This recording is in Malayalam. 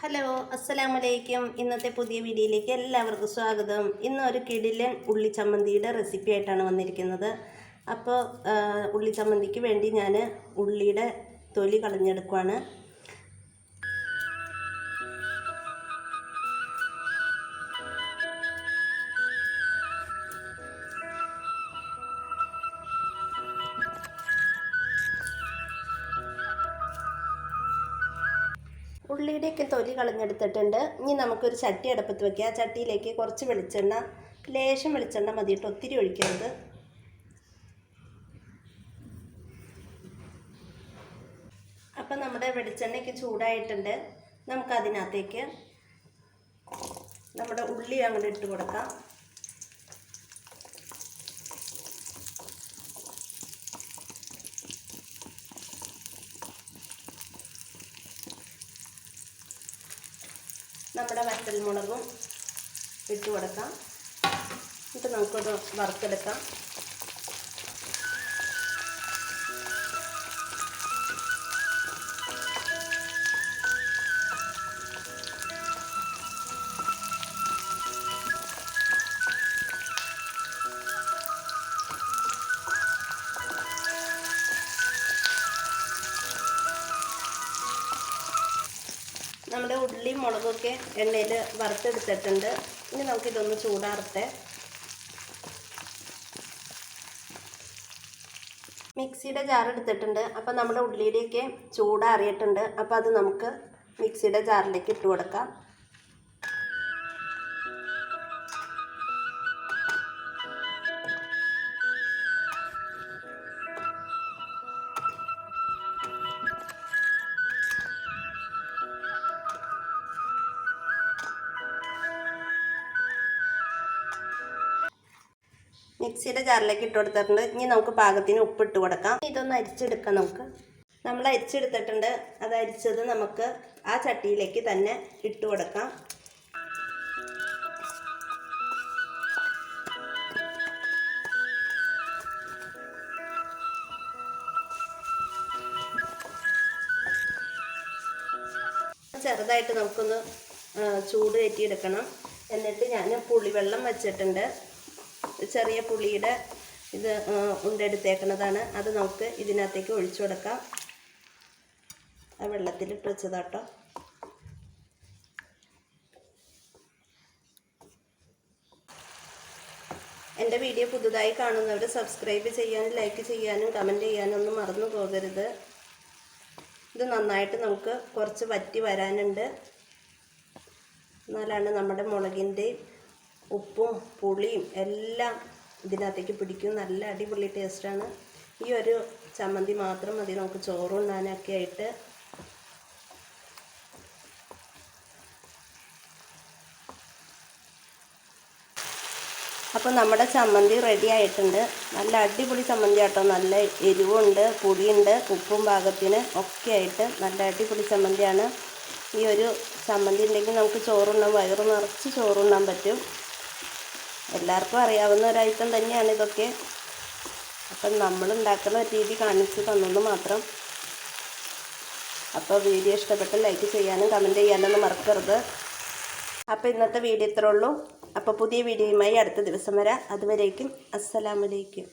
ഹലോ, അസ്സലാമലൈക്കും. ഇന്നത്തെ പുതിയ വീഡിയോയിലേക്ക് എല്ലാവർക്കും സ്വാഗതം. ഇന്നൊരു കിടിലൻ ഉള്ളി ചമ്മന്തിയുടെ റെസിപ്പി ആയിട്ടാണ് വന്നിരിക്കുന്നത്. അപ്പോൾ ഉള്ളി ചമ്മന്തിക്ക് വേണ്ടി ഞാൻ ഉള്ളിയുടെ തൊലി കളഞ്ഞെടുക്കുവാണ്. ഉള്ളിയുടെയൊക്കെ തൊലി കളഞ്ഞെടുത്തിട്ടുണ്ട്. ഇനി നമുക്കൊരു ചട്ടി അടുപ്പത്ത് വയ്ക്കുക. ചട്ടിയിലേക്ക് കുറച്ച് വെളിച്ചെണ്ണ, ലേശം വെളിച്ചെണ്ണ മതിയിട്ട് ഒത്തിരി ഒഴിക്കരുത്. അപ്പം നമ്മുടെ വെളിച്ചെണ്ണയ്ക്ക് ചൂടായിട്ടുണ്ട്. നമുക്കതിനകത്തേക്ക് നമ്മുടെ ഉള്ളി അങ്ങോട്ട് ഇട്ട് കൊടുക്കാം. നമ്മുടെ വറ്റൽമുളകും ഇട്ട് കൊടുക്കാം. എന്നിട്ട് നമുക്കത് വറുത്തെടുക്കാം. നമ്മുടെ ഉള്ളി മുളകൊക്കെ എണ്ണയിൽ വറുത്തെടുത്തിട്ടുണ്ട്. ഇനി നമുക്കിതൊന്ന് ചൂടാറട്ടെ. മിക്സിയുടെ ജാർ എടുത്തിട്ടുണ്ട്. അപ്പോൾ നമ്മുടെ ഉള്ളിയിലേക്ക് ചൂടാറിയിട്ടുണ്ട്. അപ്പോൾ അത് നമുക്ക് മിക്സിയുടെ ജാറിലേക്ക് ഇട്ട് കൊടുക്കാം. മിക്സിയുടെ ജാറിലേക്ക് ഇട്ട് കൊടുത്തിട്ടുണ്ട്. ഇനി നമുക്ക് പാകത്തിന് ഉപ്പിട്ട് കൊടുക്കാം. ഇതൊന്ന് അരിച്ചെടുക്കാം. നമ്മൾ അരിച്ചെടുത്തിട്ടുണ്ട്. അത് അരിച്ചത് നമുക്ക് ആ ചട്ടിയിലേക്ക് തന്നെ ഇട്ട് കൊടുക്കാം. ചെറുതായിട്ട് നമുക്കൊന്ന് ചൂട് കയറ്റിയെടുക്കണം. എന്നിട്ട് ഞാൻ പുളിവെള്ളം വെച്ചിട്ടുണ്ട്. ചെറിയ പുളിയുടെ ഇത് ഉണ്ടെടുത്തേക്കുന്നതാണ്. അത് നമുക്ക് ഇതിനകത്തേക്ക് ഒഴിച്ചു കൊടുക്കാം. ആ വെള്ളത്തിലിട്ട് വെച്ചതാട്ടോ. എൻ്റെ വീഡിയോ പുതുതായി കാണുന്നവർ സബ്സ്ക്രൈബ് ചെയ്യാനും ലൈക്ക് ചെയ്യാനും കമൻറ്റ് ചെയ്യാനും ഒന്നും മറന്നു പോകരുത്. ഇത് നന്നായിട്ട് നമുക്ക് കുറച്ച് വറ്റി വരാനുണ്ട്. എന്നാലാണ് നമ്മുടെ മുളകിൻ്റെയും ഉപ്പും പുളിയും എല്ലാം ഇതിനകത്തേക്ക് പിടിക്കും. നല്ല അടിപൊളി ടേസ്റ്റാണ്. ഈ ഒരു ചമ്മന്തി മാത്രം മതി നമുക്ക് ചോറുണ്ണാനൊക്കെ ആയിട്ട്. അപ്പോൾ നമ്മുടെ ചമ്മന്തി റെഡി ആയിട്ടുണ്ട്. നല്ല അടിപൊളി ചമ്മന്തി ആട്ടോ. നല്ല എരിവുണ്ട്, പുളിയുണ്ട്, ഉപ്പും പാകത്തിന് ഒക്കെ ആയിട്ട് നല്ല അടിപൊളി ചമ്മന്തിയാണ്. ഈ ഒരു ചമ്മന്തി ഉണ്ടെങ്കിൽ നമുക്ക് ചോറുണ്ണാൻ, വയറ് നിറച്ച് ചോറുണ്ണാൻ പറ്റും. എല്ലാവർക്കും അറിയാവുന്ന ഒരു ഐറ്റം തന്നെയാണ് ഇതൊക്കെ. അപ്പം നമ്മൾ ഉണ്ടാക്കുന്ന രീതി കാണിച്ച് തന്നെന്ന് മാത്രം. അപ്പോൾ വീഡിയോ ഇഷ്ടപ്പെട്ട് ലൈക്ക് ചെയ്യാനും കമൻറ്റ് ചെയ്യാനൊന്നും മറക്കരുത്. അപ്പോൾ ഇന്നത്തെ വീഡിയോ ഇത്രേ ഉള്ളൂ. അപ്പോൾ പുതിയ വീഡിയോയുമായി അടുത്ത ദിവസം വരാം. അതുവരേക്കും അസ്സലാമലൈക്കും.